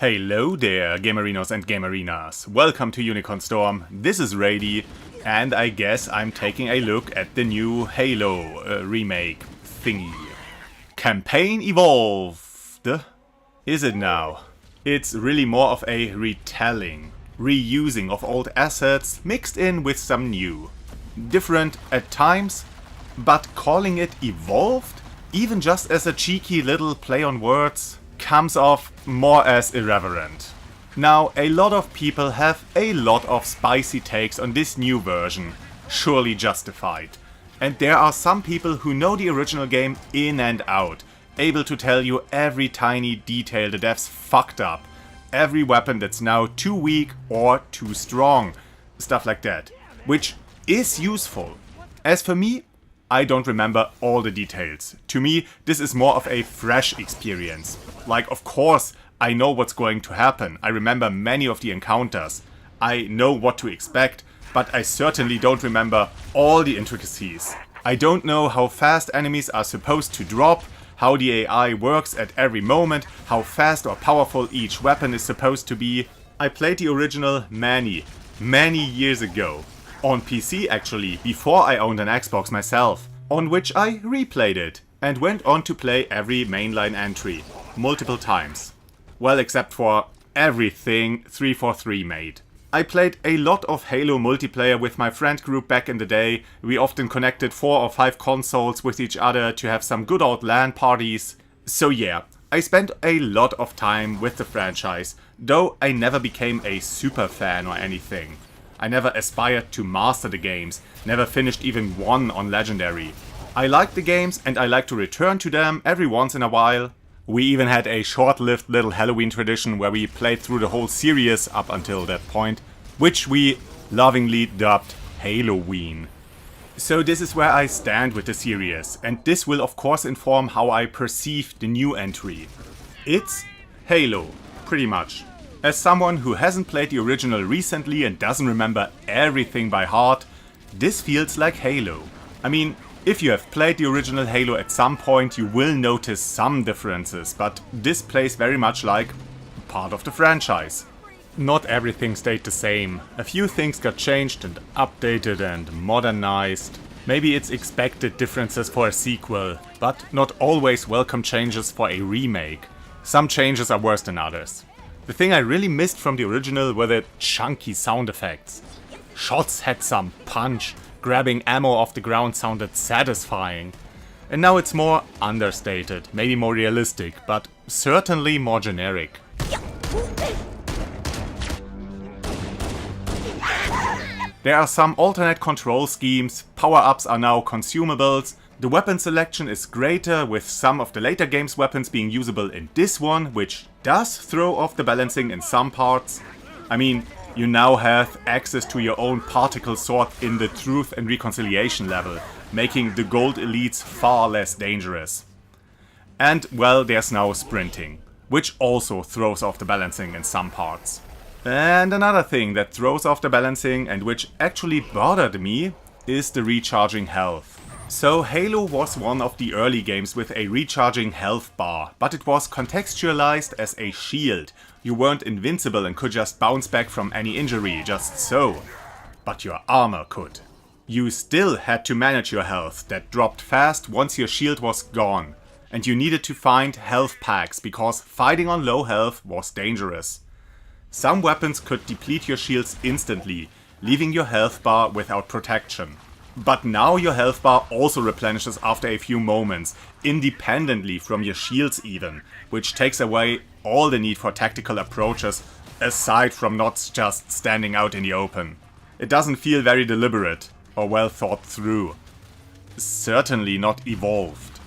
Hello there, Gamerinos and Gamerinas. Welcome to UnicornStorm. This is Rady, and I guess I'm taking a look at the new Halo remake thingy. Campaign Evolved. Is it now? It's really more of a retelling, reusing of old assets mixed in with some new. Different at times, but calling it Evolved, even just as a cheeky little play on words, comes off more as irreverent. Now, a lot of people have a lot of spicy takes on this new version, surely justified. And there are some people who know the original game in and out, able to tell you every tiny detail the devs fucked up, every weapon that's now too weak or too strong, stuff like that, which is useful. As for me, I don't remember all the details. To me, this is more of a fresh experience. Like, of course, I know what's going to happen. I remember many of the encounters. I know what to expect, but I certainly don't remember all the intricacies. I don't know how fast enemies are supposed to drop, how the AI works at every moment, how fast or powerful each weapon is supposed to be. I played the original many years ago. On PC actually, before I owned an Xbox myself, on which I replayed it and went on to play every mainline entry, multiple times. Well, except for everything 343 made. I played a lot of Halo multiplayer with my friend group back in the day. We often connected 4 or 5 consoles with each other to have some good old LAN parties. So yeah, I spent a lot of time with the franchise, though I never became a super fan or anything. I never aspired to master the games, never finished even one on Legendary. I like the games and I like to return to them every once in a while. We even had a short-lived little Halloween tradition where we played through the whole series up until that point, which we lovingly dubbed Haloween. So this is where I stand with the series, and this will of course inform how I perceive the new entry. It's Halo, pretty much. As someone who hasn't played the original recently and doesn't remember everything by heart, this feels like Halo. I mean, if you have played the original Halo at some point, you will notice some differences, but this plays very much like part of the franchise. Not everything stayed the same. A few things got changed and updated and modernized. Maybe it's expected differences for a sequel, but not always welcome changes for a remake. Some changes are worse than others. The thing I really missed from the original were the chunky sound effects. Shots had some punch, grabbing ammo off the ground sounded satisfying. And now it's more understated, maybe more realistic, but certainly more generic. There are some alternate control schemes, power-ups are now consumables, the weapon selection is greater, with some of the later game's weapons being usable in this one, which does throw off the balancing in some parts. I mean, you now have access to your own particle sword in the Truth and Reconciliation level, making the gold elites far less dangerous. And well, there's now sprinting, which also throws off the balancing in some parts. And another thing that throws off the balancing and which actually bothered me is the recharging health. So Halo was one of the early games with a recharging health bar, but it was contextualized as a shield. You weren't invincible and could just bounce back from any injury, just so. But your armor could. You still had to manage your health, that dropped fast once your shield was gone. And you needed to find health packs, because fighting on low health was dangerous. Some weapons could deplete your shields instantly, leaving your health bar without protection. But now your health bar also replenishes after a few moments, independently from your shields even, which takes away all the need for tactical approaches, aside from not just standing out in the open. It doesn't feel very deliberate, or well thought through. Certainly not evolved.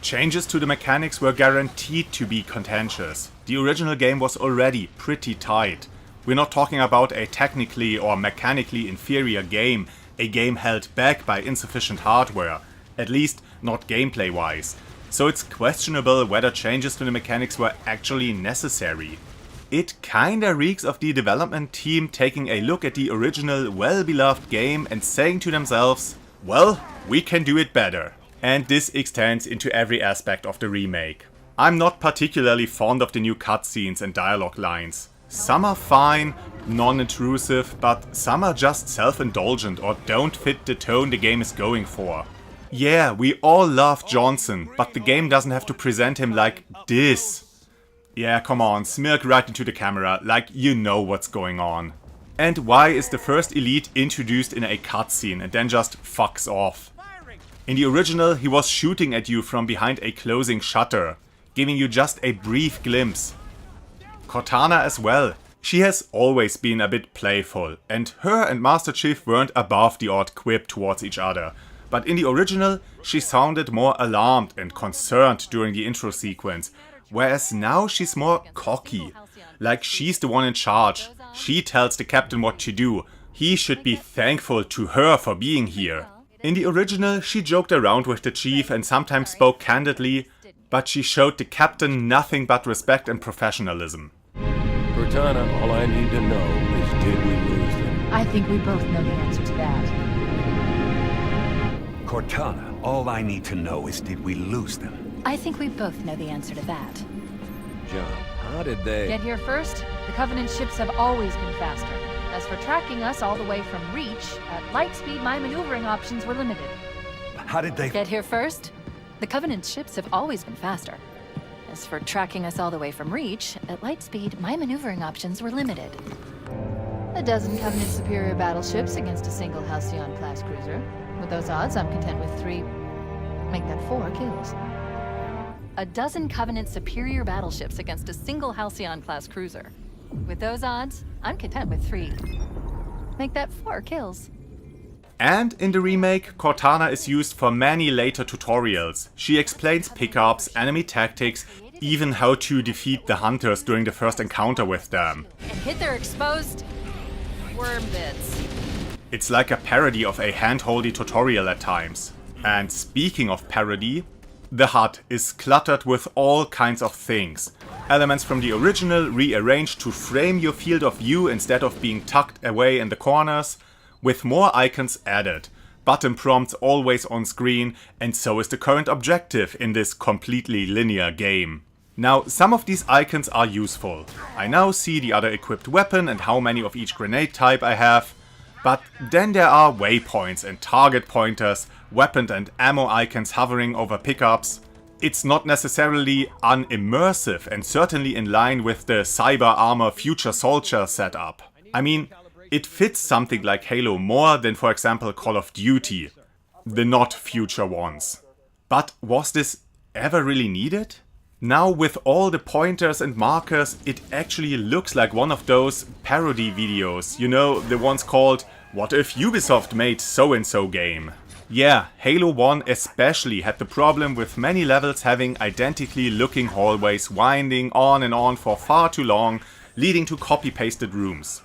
Changes to the mechanics were guaranteed to be contentious. The original game was already pretty tight. We're not talking about a technically or mechanically inferior game, a game held back by insufficient hardware, at least not gameplay wise, so it's questionable whether changes to the mechanics were actually necessary. It kinda reeks of the development team taking a look at the original well-beloved game and saying to themselves, well, we can do it better. And this extends into every aspect of the remake. I'm not particularly fond of the new cutscenes and dialogue lines. Some are fine, non-intrusive, but some are just self-indulgent or don't fit the tone the game is going for. Yeah, we all love Johnson, but the game doesn't have to present him like this. Yeah, come on, smirk right into the camera, like you know what's going on. And why is the first elite introduced in a cutscene and then just fucks off? In the original, he was shooting at you from behind a closing shutter, giving you just a brief glimpse. Cortana as well. She has always been a bit playful, and her and Master Chief weren't above the odd quip towards each other. But in the original, she sounded more alarmed and concerned during the intro sequence, whereas now she's more cocky. Like she's the one in charge. She tells the captain what to do. He should be thankful to her for being here. In the original, she joked around with the chief and sometimes spoke candidly, but she showed the captain nothing but respect and professionalism. Cortana, all I need to know is did we lose them? I think we both know the answer to that. Cortana, all I need to know is did we lose them? I think we both know the answer to that. John, how did they... Get here first? The Covenant ships have always been faster. As for tracking us all the way from Reach, at light speed my maneuvering options were limited. How did they... Get here first? The Covenant ships have always been faster. As for tracking us all the way from Reach, at light speed my maneuvering options were limited. A dozen Covenant superior battleships against a single Halcyon-class cruiser. With those odds, I'm content with 3... make that 4 kills. A dozen Covenant superior battleships against a single Halcyon-class cruiser. With those odds, I'm content with 3. Make that 4 kills. And in the remake, Cortana is used for many later tutorials. She explains pickups, enemy tactics, even how to defeat the hunters during the first encounter with them. And hit their exposed... worm bits. It's like a parody of a hand-holdy tutorial at times. And speaking of parody, the HUD is cluttered with all kinds of things. Elements from the original rearranged to frame your field of view instead of being tucked away in the corners, with more icons added, button prompts always on screen, and so is the current objective in this completely linear game. Now, some of these icons are useful. I now see the other equipped weapon and how many of each grenade type I have, but then there are waypoints and target pointers, weapon and ammo icons hovering over pickups. It's not necessarily unimmersive and certainly in line with the cyber armor future soldier setup. I mean, it fits something like Halo more than, for example, Call of Duty, the not future ones. But was this ever really needed? Now with all the pointers and markers, it actually looks like one of those parody videos, you know, the ones called "What if Ubisoft made so-and-so game?" Yeah, Halo 1 especially had the problem with many levels having identically looking hallways winding on and on for far too long, leading to copy-pasted rooms.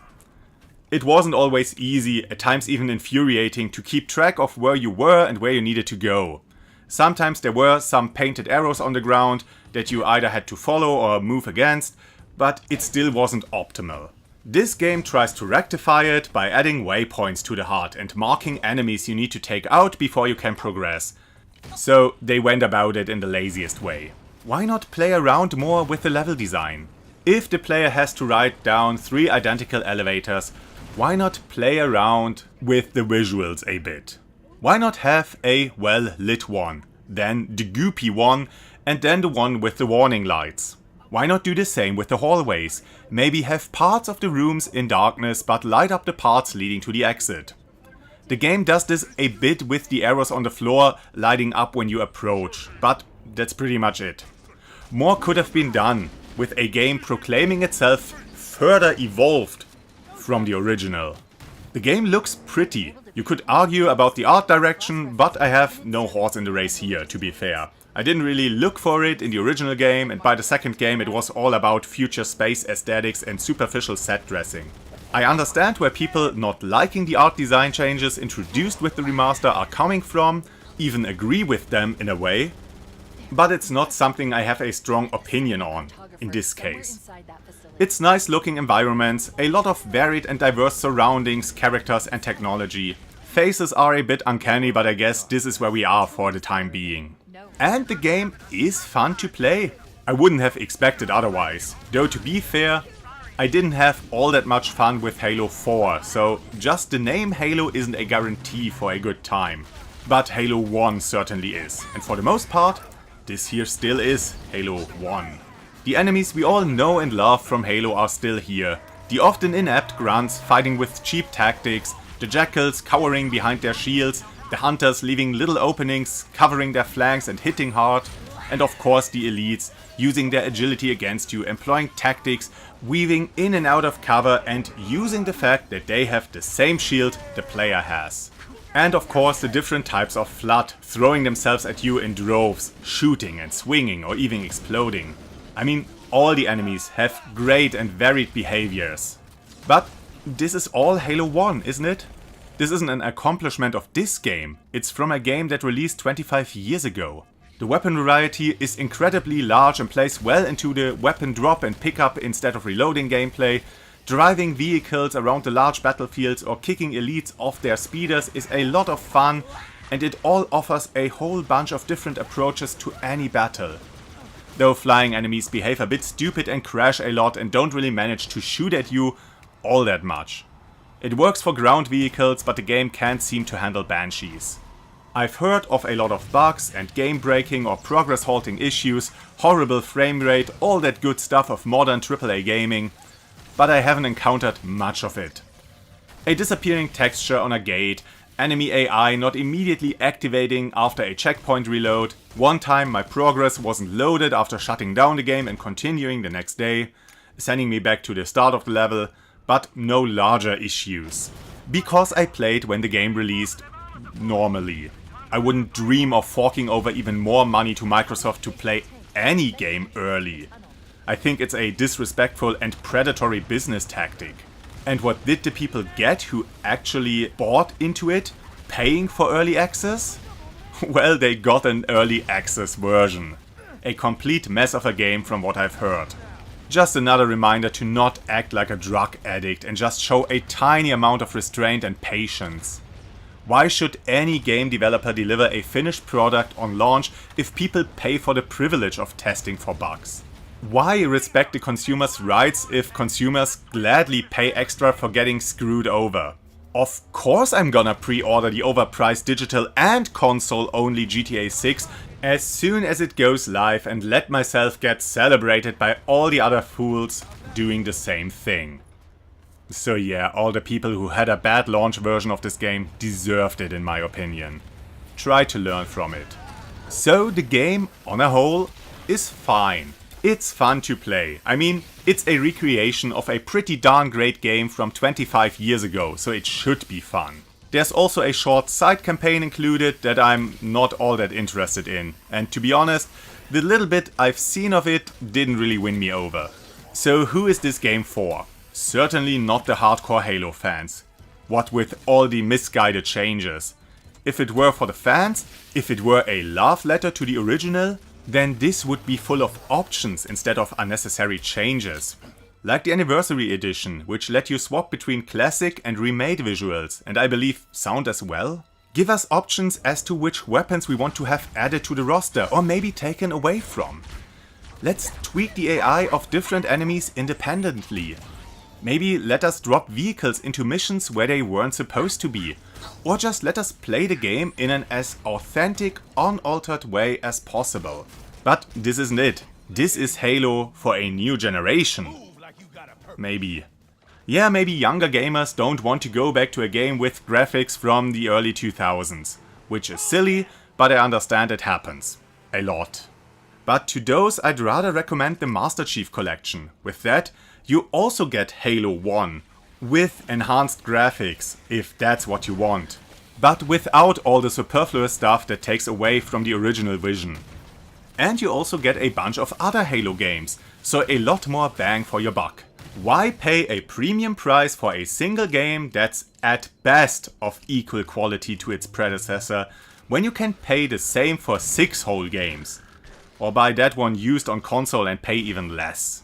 It wasn't always easy, at times even infuriating, to keep track of where you were and where you needed to go. Sometimes there were some painted arrows on the ground that you either had to follow or move against, but it still wasn't optimal. This game tries to rectify it by adding waypoints to the HUD and marking enemies you need to take out before you can progress. So they went about it in the laziest way. Why not play around more with the level design? If the player has to ride down 3 identical elevators, why not play around with the visuals a bit? Why not have a well-lit one, then the goopy one, and then the one with the warning lights? Why not do the same with the hallways? Maybe have parts of the rooms in darkness but light up the parts leading to the exit. The game does this a bit with the arrows on the floor lighting up when you approach, but that's pretty much it. More could have been done, with a game proclaiming itself further evolved from the original. The game looks pretty. You could argue about the art direction, but I have no horse in the race here, to be fair. I didn't really look for it in the original game, and by the second game it was all about future space aesthetics and superficial set dressing. I understand where people not liking the art design changes introduced with the remaster are coming from, even agree with them in a way, but it's not something I have a strong opinion on in this case. It's nice looking environments, a lot of varied and diverse surroundings, characters and technology. Faces are a bit uncanny, but I guess this is where we are for the time being. And the game is fun to play. I wouldn't have expected otherwise, though to be fair, I didn't have all that much fun with Halo 4, so just the name Halo isn't a guarantee for a good time. But Halo 1 certainly is, and for the most part, this here still is Halo 1. The enemies we all know and love from Halo are still here. The often inept grunts fighting with cheap tactics, the jackals cowering behind their shields, the hunters leaving little openings, covering their flanks and hitting hard, and of course the elites using their agility against you, employing tactics, weaving in and out of cover and using the fact that they have the same shield the player has. And of course the different types of flood, throwing themselves at you in droves, shooting and swinging or even exploding. I mean, all the enemies have great and varied behaviors. But this is all Halo 1, isn't it? This isn't an accomplishment of this game, it's from a game that released 25 years ago. The weapon variety is incredibly large and plays well into the weapon drop and pickup instead of reloading gameplay. Driving vehicles around the large battlefields or kicking elites off their speeders is a lot of fun, and it all offers a whole bunch of different approaches to any battle. Though flying enemies behave a bit stupid and crash a lot and don't really manage to shoot at you all that much. It works for ground vehicles, but the game can't seem to handle banshees. I've heard of a lot of bugs and game breaking or progress halting issues, horrible frame rate, all that good stuff of modern AAA gaming, but I haven't encountered much of it. A disappearing texture on a gate, enemy AI not immediately activating after a checkpoint reload, one time my progress wasn't loaded after shutting down the game and continuing the next day, sending me back to the start of the level, but no larger issues. Because I played when the game released normally. I wouldn't dream of forking over even more money to Microsoft to play any game early. I think it's a disrespectful and predatory business tactic. And what did the people get who actually bought into it, paying for early access? Well, they got an early access version. A complete mess of a game from what I've heard. Just another reminder to not act like a drug addict and just show a tiny amount of restraint and patience. Why should any game developer deliver a finished product on launch if people pay for the privilege of testing for bugs? Why respect the consumer's rights if consumers gladly pay extra for getting screwed over? Of course I'm gonna pre-order the overpriced digital and console-only GTA 6 as soon as it goes live and let myself get celebrated by all the other fools doing the same thing. So yeah, all the people who had a bad launch version of this game deserved it in my opinion. Try to learn from it. So the game, on a whole, is fine. It's fun to play. I mean, it's a recreation of a pretty darn great game from 25 years ago, so it should be fun. There's also a short side campaign included that I'm not all that interested in, and to be honest, the little bit I've seen of it didn't really win me over. So who is this game for? Certainly not the hardcore Halo fans. What with all the misguided changes. If it were for the fans, if it were a love letter to the original, then this would be full of options instead of unnecessary changes. Like the Anniversary Edition, which let you swap between classic and remade visuals, and I believe sound as well. Give us options as to which weapons we want to have added to the roster or maybe taken away from. Let's tweak the AI of different enemies independently. Maybe let us drop vehicles into missions where they weren't supposed to be. Or just let us play the game in an as authentic, unaltered way as possible. But this isn't it. This is Halo for a new generation. Maybe. Yeah, maybe younger gamers don't want to go back to a game with graphics from the early 2000s. Which is silly, but I understand it happens. A lot. But to those I'd rather recommend the Master Chief Collection. With that, you also get Halo 1, with enhanced graphics, if that's what you want, but without all the superfluous stuff that takes away from the original vision. And you also get a bunch of other Halo games, so a lot more bang for your buck. Why pay a premium price for a single game that's at best of equal quality to its predecessor, when you can pay the same for 6 whole games? Or buy that one used on console and pay even less.